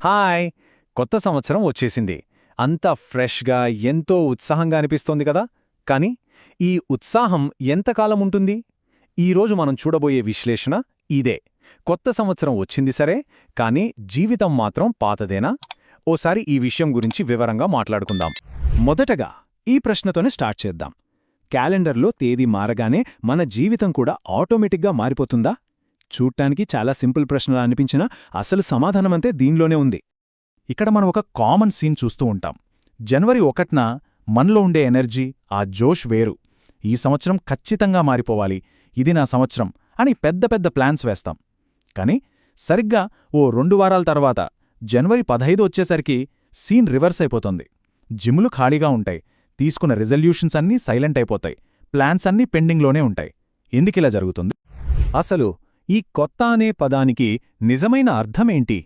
Hi! కొత్త సంవత్సరం వచ్చేసింది. అంతా ఫ్రెష్‌గా, ఎంతో ఉత్సాహంగా అనిపిస్తోంది కదా! కానీ, ఈ ఉత్సాహం ఎంతకాలం ఉంటుంది? ఈరోజు మనం చూడబోయే విశ్లేషణ ఇదే. కొత్త సంవత్సరం వచ్చింది సరే, కానీ జీవితం మాత్రం పాతదేనా? ఓసారి ఈ విషయం గురించి వివరంగా మాట్లాడుకుందాం. మొదటగా ఈ ప్రశ్నతోనే స్టార్ట్ చేద్దాం. క్యాలెండర్లో తేదీ మారగానే మన జీవితం కూడా ఆటోమేటిక్గా మారిపోతుందా? చూడ్డానికి చాలా సింపుల్ ప్రశ్నలా అనిపించినా అసలు సమాధానమంతే దీనిలోనే ఉంది. ఇక్కడ మనం ఒక కామన్ సీన్ చూస్తూ ఉంటాం. జనవరి 1న మనలో ఉండే ఎనర్జీ, ఆ జోష్ వేరు. ఈ సంవత్సరం ఖచ్చితంగా మారిపోవాలి, ఇది నా సంవత్సరం అని పెద్ద పెద్ద ప్లాన్స్ వేస్తాం. కాని సరిగ్గా ఓ 2 వారాల తర్వాత జనవరి 15 వచ్చేసరికి సీన్ రివర్స్ అయిపోతుంది. జిమ్లు ఖాళీగా ఉంటాయి, తీసుకున్న రిజల్యూషన్స్ అన్నీ సైలెంట్ అయిపోతాయి, ప్లాన్స్ అన్నీ పెండింగ్లోనే ఉంటాయి. ఎందుకిలా జరుగుతుంది? అసలు ఈ కొత్త అనే పదానికి నిజమైన అర్థమేంటి?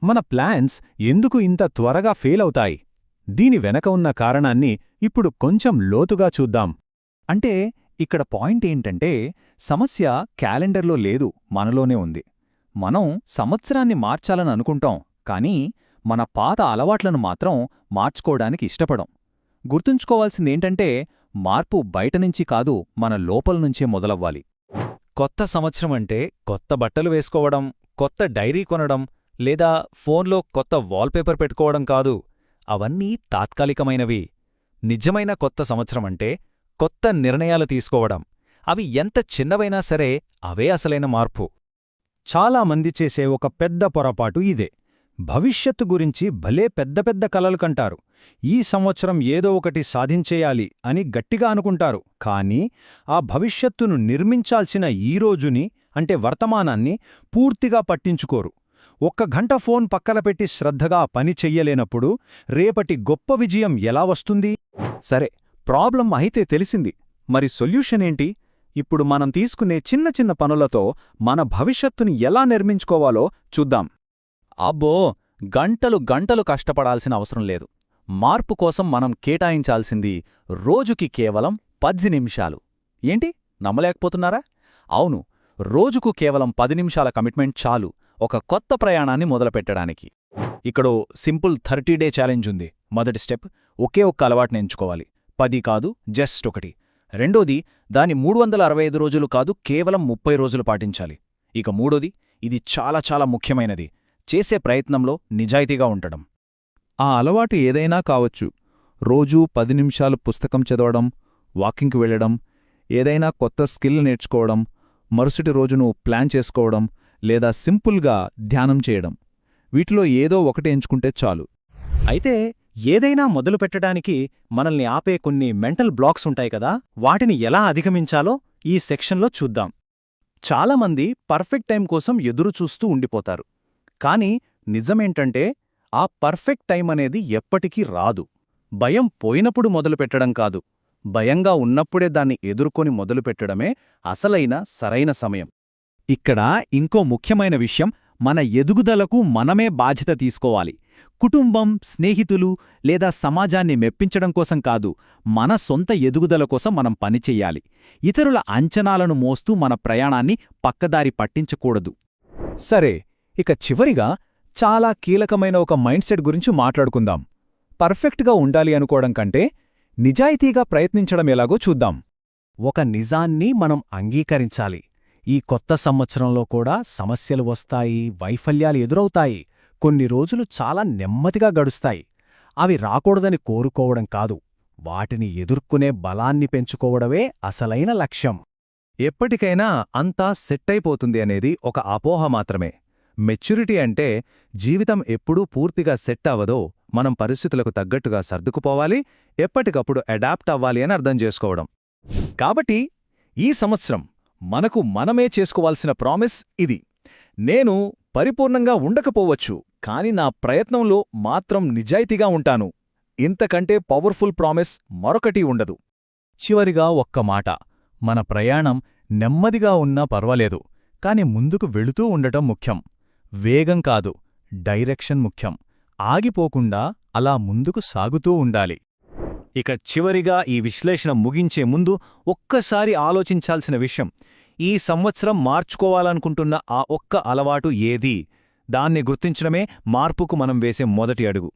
మన ప్లాన్స్ ఎందుకు ఇంత త్వరగా ఫెయిల్ అవుతాయి? దీని వెనక ఉన్న కారణాన్ని ఇప్పుడు కొంచెం లోతుగా చూద్దాం. అంటే ఇక్కడ పాయింట్ ఏంటంటే, సమస్య క్యాలెండర్లో లేదు, మనలోనే ఉంది. మనం సంవత్సరాన్ని మార్చాలని అనుకుంటాం, కానీ మన పాత అలవాట్లను మాత్రం మార్చుకోవడానికి ఇష్టపడం. గుర్తుంచుకోవాల్సిందేంటంటే, మార్పు బయటనుంచి కాదు, మన లోపలనుంచే మొదలవ్వాలి. కొత్త సంవత్సరం అంటే కొత్త బట్టలు వేసుకోవడం, కొత్త డైరీ కొనడం, లేదా ఫోన్లో కొత్త వాల్పేపర్ పెట్టుకోవడం కాదు. అవన్నీ తాత్కాలికమైనవి. నిజమైన కొత్త సంవత్సరమంటే కొత్త నిర్ణయాలు తీసుకోవడం. అవి ఎంత చిన్నవైనా సరే అవే అసలైన మార్పు. చాలామంది చేసే ఒక పెద్ద పొరపాటు ఇదే. భవిష్యత్తు గురించి భలే పెద్ద పెద్ద కలలు కంటారు. ఈ సంవత్సరం ఏదో ఒకటి సాధించేయాలి అని గట్టిగా అనుకుంటారు. కానీ ఆ భవిష్యత్తును నిర్మించాల్సిన ఈ రోజుని, అంటే వర్తమానాన్ని పూర్తిగా పట్టించుకోరు. 1 గంట ఫోన్ పక్కన పెట్టి శ్రద్ధగా పని చెయ్యలేనప్పుడు రేపటి గొప్ప విజయం ఎలా వస్తుంది? సరే, ప్రాబ్లం అయితే తెలిసింది. మరి సొల్యూషన్ ఏంటి? ఇప్పుడు మనం తీసుకునే చిన్న చిన్న పనులతో మన భవిష్యత్తుని ఎలా నిర్మించుకోవాలో చూద్దాం. అబ్బో, గంటలు గంటలు కష్టపడాల్సిన అవసరం లేదు. మార్పు కోసం మనం కేటాయించాల్సింది రోజుకి కేవలం 10 నిమిషాలు. ఏంటి, నమ్మలేకపోతున్నారా? అవును, రోజుకు కేవలం 10 నిమిషాల కమిట్మెంట్ చాలు ఒక కొత్త ప్రయాణాన్ని మొదలుపెట్టడానికి. ఇక్కడో సింపుల్ 30 డే ఛాలెంజ్ ఉంది. మొదటి స్టెప్, ఒకే ఒక్క అలవాటుని ఎంచుకోవాలి. 10 కాదు, జస్ట్ 1. రెండోది, దాని 365 రోజులు కాదు, కేవలం 30 రోజులు పాటించాలి. ఇక మూడోది, ఇది చాలా చాలా ముఖ్యమైనది, చేసే ప్రయత్నంలో నిజాయితీగా ఉండడం. ఆ అలవాటు ఏదైనా కావచ్చు. రోజూ 10 నిమిషాలు పుస్తకం చదవడం, వాకింగ్కి వెళ్లడం, ఏదైనా కొత్త స్కిల్ నేర్చుకోవడం, మరుసటి రోజును ప్లాన్ చేసుకోవడం, లేదా సింపుల్గా ధ్యానం చేయడం. వీటిలో ఏదో ఒకటి ఎంచుకుంటే చాలు. అయితే ఏదైనా మొదలుపెట్టడానికి మనల్ని ఆపే కొన్ని మెంటల్ బ్లాక్స్ ఉంటాయి కదా, వాటిని ఎలా అధిగమించాలో ఈ సెక్షన్లో చూద్దాం. చాలామంది పర్ఫెక్ట్ టైం కోసం ఎదురుచూస్తూ ఉండిపోతారు. కానీ నిజమేంటంటే, ఆ పర్ఫెక్ట్ టైం అనేది ఎప్పటికీ రాదు. భయం పోయినప్పుడు మొదలుపెట్టడం కాదు, భయంగా ఉన్నప్పుడే దాన్ని ఎదుర్కొని మొదలుపెట్టడమే అసలైన సరైన సమయం. ఇక్కడ ఇంకో ముఖ్యమైన విషయం, మన ఎదుగుదలకు మనమే బాధ్యత తీసుకోవాలి. కుటుంబం, స్నేహితులు లేదా సమాజాన్ని మెప్పించడం కోసం కాదు, మన సొంత ఎదుగుదల కోసం మనం పనిచెయ్యాలి. ఇతరుల అంచనాలను మోస్తూ మన ప్రయాణాన్ని పక్కదారి పట్టించకూడదు. సరే, ఇక చివరిగా చాలా కీలకమైన ఒక మైండ్ సెట్ గురించి మాట్లాడుకుందాం. పర్ఫెక్ట్గా ఉండాలి అనుకోవడం కంటే నిజాయితీగా ప్రయత్నించడం ఎలాగో చూద్దాం. ఒక నిజాన్ని మనం అంగీకరించాలి. ఈ కొత్త సంవత్సరంలో కూడా సమస్యలు వస్తాయి, వైఫల్యాలు ఎదురవుతాయి. కొన్ని రోజులు చాలా నెమ్మదిగా గడుస్తాయి. అవి రాకూడదని కోరుకోవడం కాదు, వాటిని ఎదుర్కొనే బలాన్ని పెంచుకోవడమే అసలైన లక్ష్యం. ఎప్పటికైనా అంతా సెట్ అయిపోతుంది అనేది ఒక అపోహ మాత్రమే. మెచ్యూరిటీ అంటే జీవితం ఎప్పుడూ పూర్తిగా సెట్ అవ్వదో, మనం పరిస్థితులకు తగ్గట్టుగా సర్దుకుపోవాలి, ఎప్పటికప్పుడు అడాప్ట్ అవ్వాలి అని అర్థం చేసుకోవడం. కాబట్టి ఈ సంవత్సరం మనకు మనమే చేసుకోవాల్సిన ప్రామిస్ ఇది. నేను పరిపూర్ణంగా ఉండకపోవచ్చు, కాని నా ప్రయత్నంలో మాత్రం నిజాయితీగా ఉంటాను. ఇంతకంటే పవర్ఫుల్ ప్రామిస్ మరొకటి ఉండదు. చివరిగా ఒక్క మాట, మన ప్రయాణం నెమ్మదిగా ఉన్నా పర్వాలేదు, కాని ముందుకు వెళుతూ ఉండటం ముఖ్యం. వేగం కాదు, డైరెక్షన్ ముఖ్యం. ఆగిపోకుండా అలా ముందుకు సాగుతూ ఉండాలి. ఇక చివరిగా ఈ విశ్లేషణ ముగించే ముందు ఒక్కసారి ఆలోచించాల్సిన విషయం, ఈ సంవత్సరం మార్చుకోవాలనుకుంటున్న ఆ ఒక్క అలవాటు ఏది? దాన్ని గుర్తించడమే మార్పుకు మనం వేసే మొదటి అడుగు.